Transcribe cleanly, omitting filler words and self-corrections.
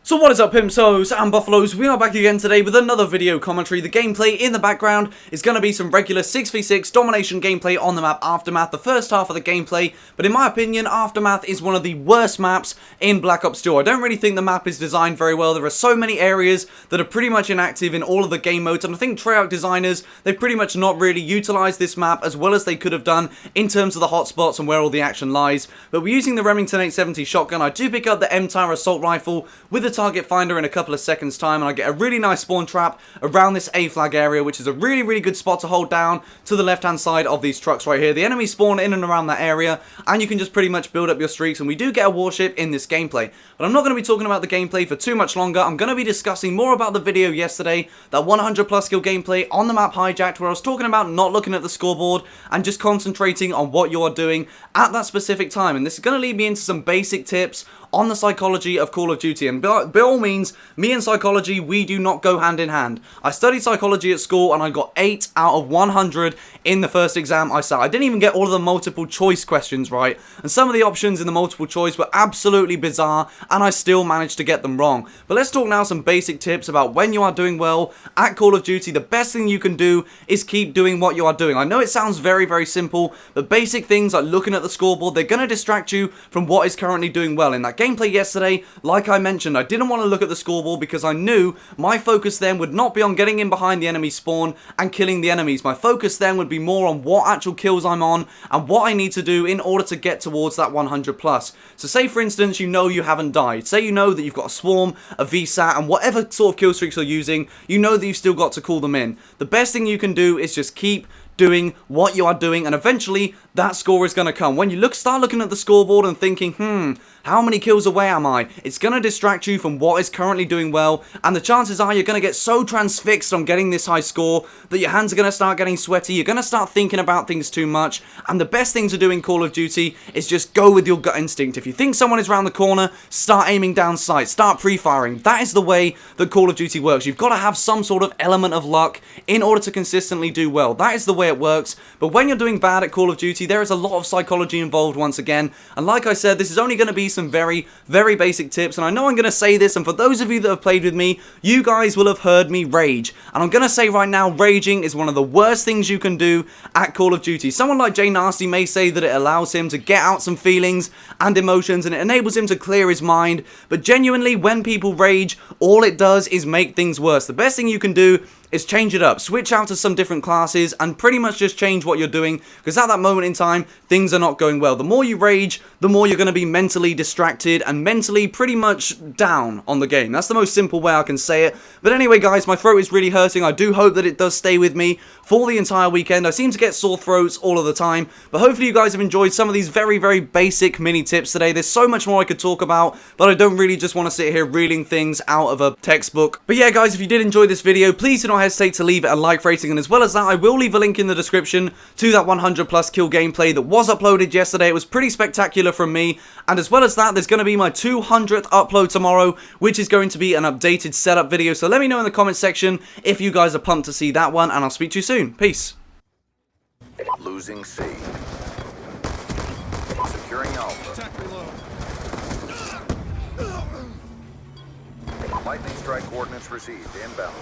So what is up, Pimsos and Buffaloes? We are back again today with another video commentary. The gameplay in the background is going to be some regular 6v6 domination gameplay on the map Aftermath, the first half of the gameplay. But in my opinion, Aftermath is one of the worst maps in Black Ops 2. I don't really think the map is designed very well. There are so many areas that are pretty much inactive in all of the game modes. And I think Treyarch designers, they've pretty much not really utilized this map as well as they could have done in terms of the hotspots and where all the action lies. But we're using the Remington 870 shotgun. I do pick up the M-Tower assault rifle with the target finder in a couple of seconds time, and I get a really nice spawn trap around this A flag area, which is a really good spot to hold down to the left hand side of these trucks right here. The enemies spawn in and around that area, and you can just pretty much build up your streaks, and we do get a warship in this gameplay. But I'm not going to be talking about the gameplay for too much longer. I'm going to be discussing more about the video yesterday, that 100 plus skill gameplay on the map Hijacked, where I was talking about not looking at the scoreboard and just concentrating on what you are doing at that specific time. And this is going to lead me into some basic tips on the psychology of Call of Duty. And by all means, me and psychology, we do not go hand in hand. I studied psychology at school and I got 8 out of 100 in the first exam I sat. I didn't even get all of the multiple choice questions right, and some of the options in the multiple choice were absolutely bizarre, and I still managed to get them wrong. But let's talk now some basic tips about when you are doing well at Call of Duty. The best thing you can do is keep doing what you are doing. I know it sounds very simple, but basic things like looking at the scoreboard, they're going to distract you from what is currently doing well. In that gameplay yesterday, like I mentioned, I didn't want to look at the scoreboard because I knew my focus then would not be on getting in behind the enemy spawn and killing the enemies. My focus then would be more on what actual kills I'm on and what I need to do in order to get towards that 100 plus. So say for instance, you know you haven't died. Say you know that you've got a swarm, a VSAT, and whatever sort of kill streaks you're using, you know that you've still got to call them in. The best thing you can do is just keep doing what you are doing, and eventually that score is going to come. When you start looking at the scoreboard and thinking, how many kills away am I? It's going to distract you from what is currently doing well, and the chances are you're going to get so transfixed on getting this high score that your hands are going to start getting sweaty, you're going to start thinking about things too much, and the best thing to do in Call of Duty is just go with your gut instinct. If you think someone is around the corner, start aiming down sight, start pre-firing. That is the way that Call of Duty works. You've got to have some sort of element of luck in order to consistently do well. That is the way it works. But when you're doing bad at Call of Duty, there is a lot of psychology involved once again, and like I said, this is only going to be some very basic tips. And I know I'm going to say this, and for those of you that have played with me, you guys will have heard me rage, and I'm going to say right now, raging is one of the worst things you can do at Call of Duty. Someone like Jay Nasty may say that it allows him to get out some feelings and emotions, and it enables him to clear his mind, but genuinely, when people rage, all it does is make things worse. The best thing you can do is change it up, switch out to some different classes, and pretty much just change what you're doing, because at that moment in time, things are not going well. The more you rage, the more you're going to be mentally distracted and mentally pretty much down on the game. That's the most simple way I can say it. But anyway, guys, my throat is really hurting. I do hope that it does stay with me for the entire weekend. I seem to get sore throats all of the time, but hopefully you guys have enjoyed some of these very basic mini tips today. There's so much more I could talk about, but I don't really just want to sit here reading things out of a textbook. But yeah, guys, if you did enjoy this video, please do not hesitate to leave it a like rating, and as well as that, I will leave a link in the description to that 100 plus kill gameplay that was uploaded yesterday. It was pretty spectacular from me, and as well as that, there's going to be my 200th upload tomorrow, which is going to be an updated setup video. So let me know in the comment section if you guys are pumped to see that one, and I'll speak to you soon. Peace. Losing C. Securing Alpha. Attack reload. Lightning strike coordinates received inbound.